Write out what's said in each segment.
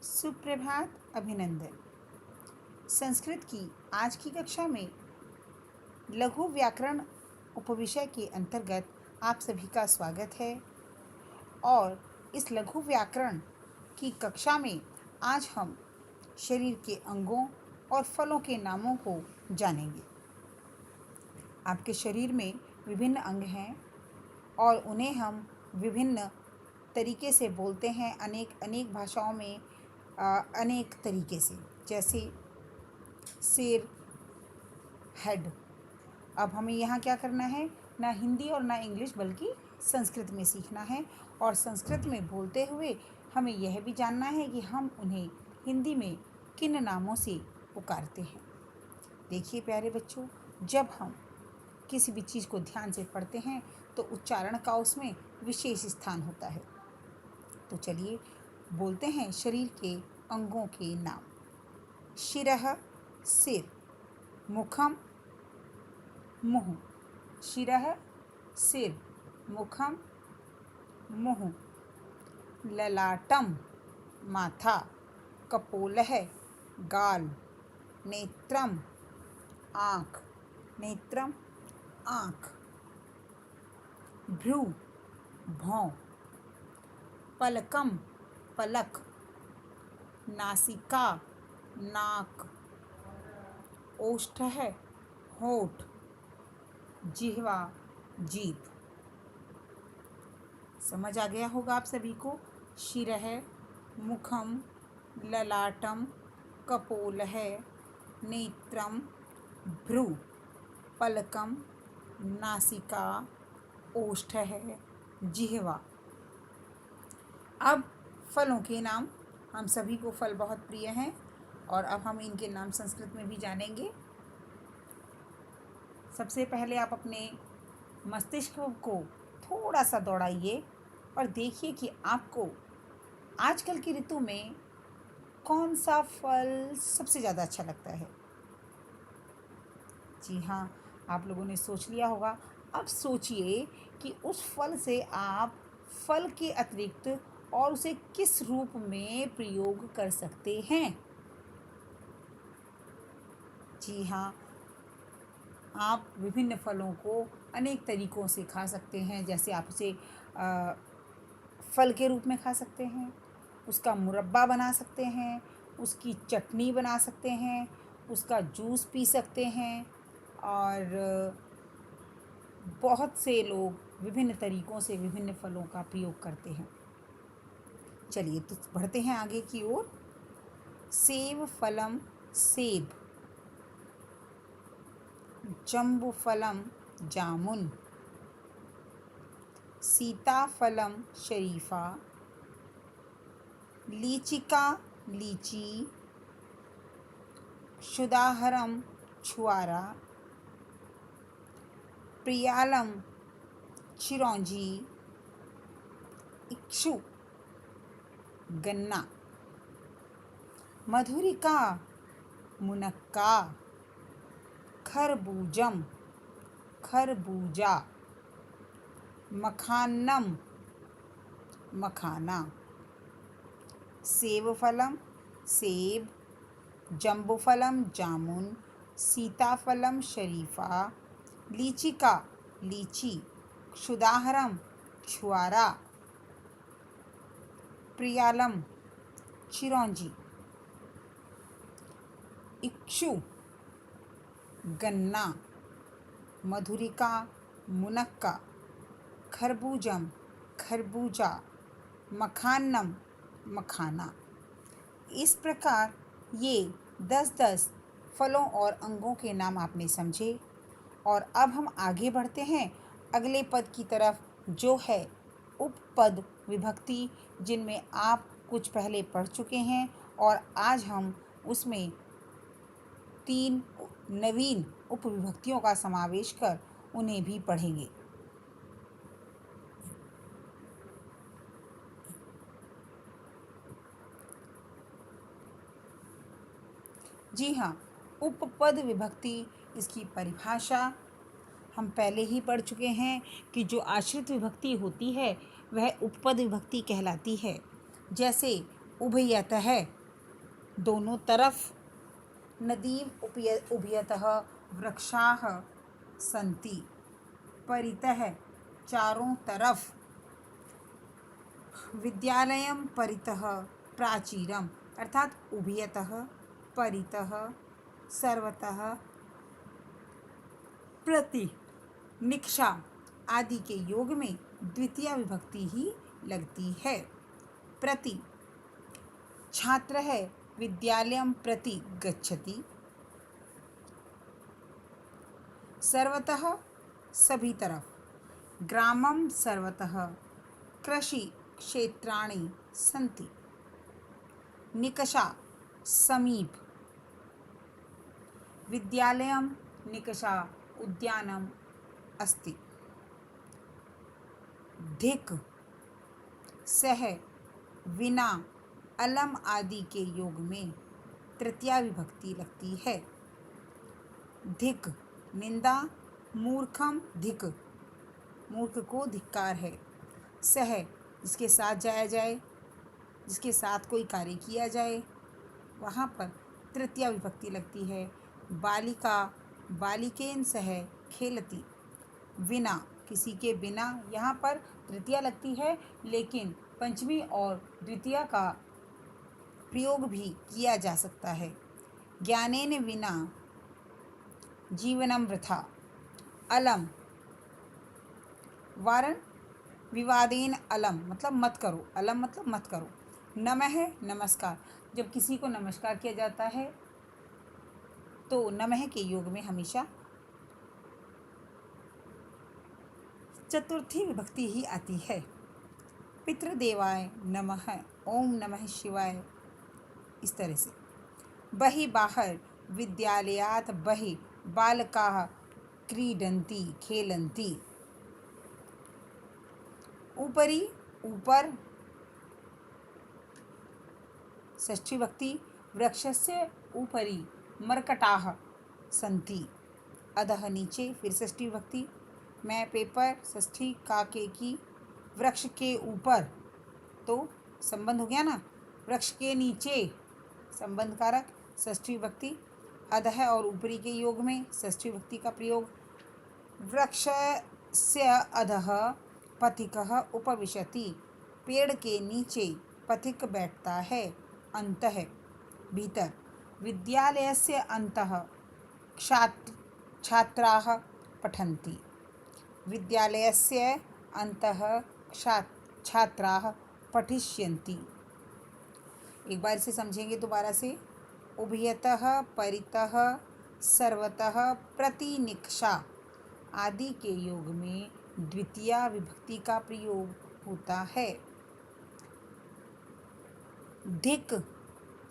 सुप्रभात, अभिनंदन। संस्कृत की आज की कक्षा में लघु व्याकरण उपविषय के अंतर्गत आप सभी का स्वागत है। और इस लघु व्याकरण की कक्षा में आज हम शरीर के अंगों और फलों के नामों को जानेंगे। आपके शरीर में विभिन्न अंग हैं और उन्हें हम विभिन्न तरीके से बोलते हैं, अनेक भाषाओं में अनेक तरीके से, जैसे सिर, हेड। अब हमें यहाँ क्या करना है, ना हिंदी और ना इंग्लिश बल्कि संस्कृत में सीखना है। और संस्कृत में बोलते हुए हमें यह भी जानना है कि हम उन्हें हिंदी में किन नामों से पुकारते हैं। देखिए प्यारे बच्चों, जब हम किसी भी चीज़ को ध्यान से पढ़ते हैं तो उच्चारण का उसमें विशेष स्थान होता है। तो चलिए बोलते हैं शरीर के अंगों के नाम। शिरः सिर, मुखम मुँह। शिरः सिर, मुखम मुँह। ललाटम माथा, कपोलः गाल। नेत्रम आँख, नेत्रम आँख। भ्रू भौं। पलकम पलक। नासिका नाक। ओष्ठः होठ। जिह्वा जीभ। समझ आ गया होगा आप सभी को। शिरः, मुखम, ललाटम, कपोलः, नेत्रम, भ्रू, पलकम, नासिका, ओष्ठः, जिह्वा। अब फलों के नाम। हम सभी को फल बहुत प्रिय हैं और अब हम इनके नाम संस्कृत में भी जानेंगे। सबसे पहले आप अपने मस्तिष्क को थोड़ा सा दौड़ाइए और देखिए कि आपको आजकल की ऋतु में कौन सा फल सबसे ज़्यादा अच्छा लगता है। जी हाँ, आप लोगों ने सोच लिया होगा। अब सोचिए कि उस फल से आप फल के अतिरिक्त और उसे किस रूप में प्रयोग कर सकते हैं। जी हाँ, आप विभिन्न फलों को अनेक तरीक़ों से खा सकते हैं। जैसे आप उसे फल के रूप में खा सकते हैं, उसका मुरब्बा बना सकते हैं, उसकी चटनी बना सकते हैं, उसका जूस पी सकते हैं। और बहुत से लोग विभिन्न तरीक़ों से विभिन्न फलों का प्रयोग करते हैं। चलिए तो बढ़ते हैं आगे की ओर। सेब फलम सेब। जम्बूफलम जामुन। सीताफलम शरीफा। लीचिका लीची। क्षुदाहरम छुआरा। प्रियालम चिरौंजी। इक्षु गन्ना। मधुरिका मुनक्का। खरबूजम खरबूजा। मखानम मखाना। सेबफलम सेब। जम्बूफलम जामुन। सीताफलम शरीफा। लीचिका लीची। क्षुदाहरम छुआरा। प्रियालम चिरौंजी। इक्षु गन्ना। मधुरिका मुनक्का। खरबूजम खरबूजा। मखानम मखाना। इस प्रकार ये 10-10 फलों और अंगों के नाम आपने समझे। और अब हम आगे बढ़ते हैं अगले पद की तरफ, जो है उपपद विभक्ति, जिनमें आप कुछ पहले पढ़ चुके हैं। और आज हम उसमें 3 नवीन उपविभक्तियों का समावेश कर उन्हें भी पढ़ेंगे। जी हाँ, उपपद विभक्ति, इसकी परिभाषा हम पहले ही पढ़ चुके हैं कि जो आश्रित विभक्ति होती है वह उपपद विभक्ति कहलाती है। जैसे उभयतः दोनों तरफ, नदीम उभयतः वृक्षाः सन्ति, परितः चारों तरफ, विद्यालयं परितः प्राचीरम, अर्थात उभयतः, परितः, सर्वतः, प्रति, निक्षा आदि के योग में द्वितीय विभक्ति ही लगती है। प्रति, छात्र है विद्यालयं प्रति गच्छति। सर्वतः, सभी तरफ, ग्रामं सर्वतः, कृषि क्षेत्राणि सन्ति। निकषा, समीप, विद्यालयं निकषा उद्यानम् अस्ति। धिक्, सह, विना, अलम आदि के योग में तृतीया विभक्ति लगती है। धिक्, निंदा, मूर्खम धिक्, मूर्ख को धिक्कार है। सह, जिसके साथ जाया जाए, जिसके साथ कोई कार्य किया जाए, वहाँ पर तृतीया विभक्ति लगती है। बालिका, बालिकेन सह खेलती। विना, किसी के बिना, यहाँ पर तृतीया लगती है, लेकिन पंचमी और द्वितीया का प्रयोग भी किया जा सकता है। ज्ञानेन विना जीवनम वृथा। अलम, वारण विवादेन अलम मतलब मत करो, अलम मतलब मत करो। नमः, नमस्कार, जब किसी को नमस्कार किया जाता है तो नमः के योग में हमेशा चतुर्थी विभक्ति ही आती है। पितृदेवाय नमः, ओम नमः शिवाय, इस तरह से। बहि, बाहर, विद्यालयात् बहि बालकाः क्रीडन्ति खेलन्ति। उपरि, ऊपर, षष्ठी विभक्ति, वृक्षस्य उपरि मर्कटाः सन्ति। अधः, नीचे, फिर षष्ठी विभक्ति। मैं पेपर, षष्ठी, काके की, वृक्ष के ऊपर, तो संबंध हो गया ना, वृक्ष के नीचे संबंध कारक, षष्ठी विभक्ति। अधः और ऊपरी के योग में षष्ठी विभक्ति का प्रयोग। वृक्षस्य अधः पथिकः उपविशति, पेड़ के नीचे पथिक बैठता है। अन्तः, भीतर। विद्यालयस्य अन्तः छात्राः पठन्ति। विद्यालयस्य अन्तः छात्राः पठिष्यन्ति। एक बार इसे समझेंगे दोबारा से। उभयतः, परितः, सर्वतः, प्रतिनिक्षा आदि के योग में द्वितीया विभक्ति का प्रयोग होता है। धिक्,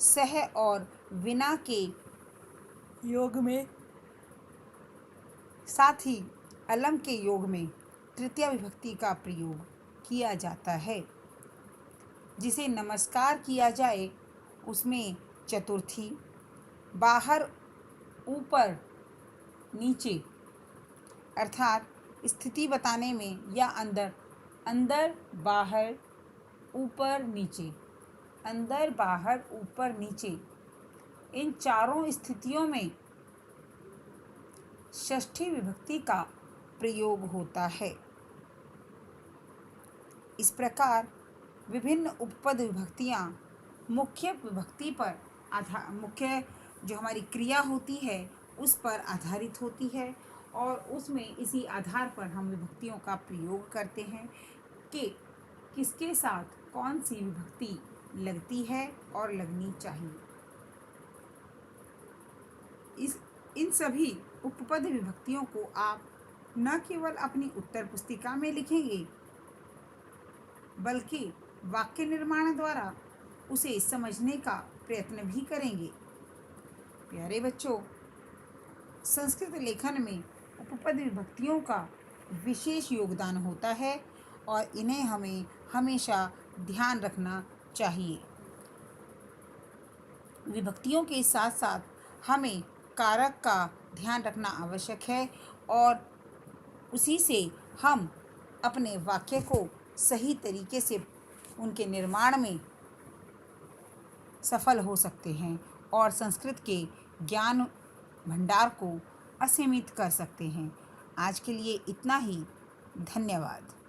सह और विना के योग में, साथ ही अलम के योग में तृतीया विभक्ति का प्रयोग किया जाता है। जिसे नमस्कार किया जाए उसमें चतुर्थी, बाहर, ऊपर, नीचे, अर्थात स्थिति बताने में, या अंदर, अंदर, बाहर, ऊपर, नीचे, अंदर, बाहर, ऊपर, नीचे, इन चारों स्थितियों में षष्ठी विभक्ति का प्रयोग होता है। इस प्रकार विभिन्न उपपद विभक्तियाँ मुख्य विभक्ति पर मुख्य जो हमारी क्रिया होती है उस पर आधारित होती है, और उसमें इसी आधार पर हम विभक्तियों का प्रयोग करते हैं कि किसके साथ कौन सी विभक्ति लगती है और लगनी चाहिए। इन सभी उपपद विभक्तियों को आप न केवल अपनी उत्तर पुस्तिका में लिखेंगे, बल्कि वाक्य निर्माण द्वारा उसे समझने का प्रयत्न भी करेंगे। प्यारे बच्चों, संस्कृत लेखन में उपपद विभक्तियों का विशेष योगदान होता है और इन्हें हमें हमेशा ध्यान रखना चाहिए। विभक्तियों के साथ साथ हमें कारक का ध्यान रखना आवश्यक है, और उसी से हम अपने वाक्य को सही तरीके से उनके निर्माण में सफल हो सकते हैं और संस्कृत के ज्ञान भंडार को असीमित कर सकते हैं। आज के लिए इतना ही। धन्यवाद।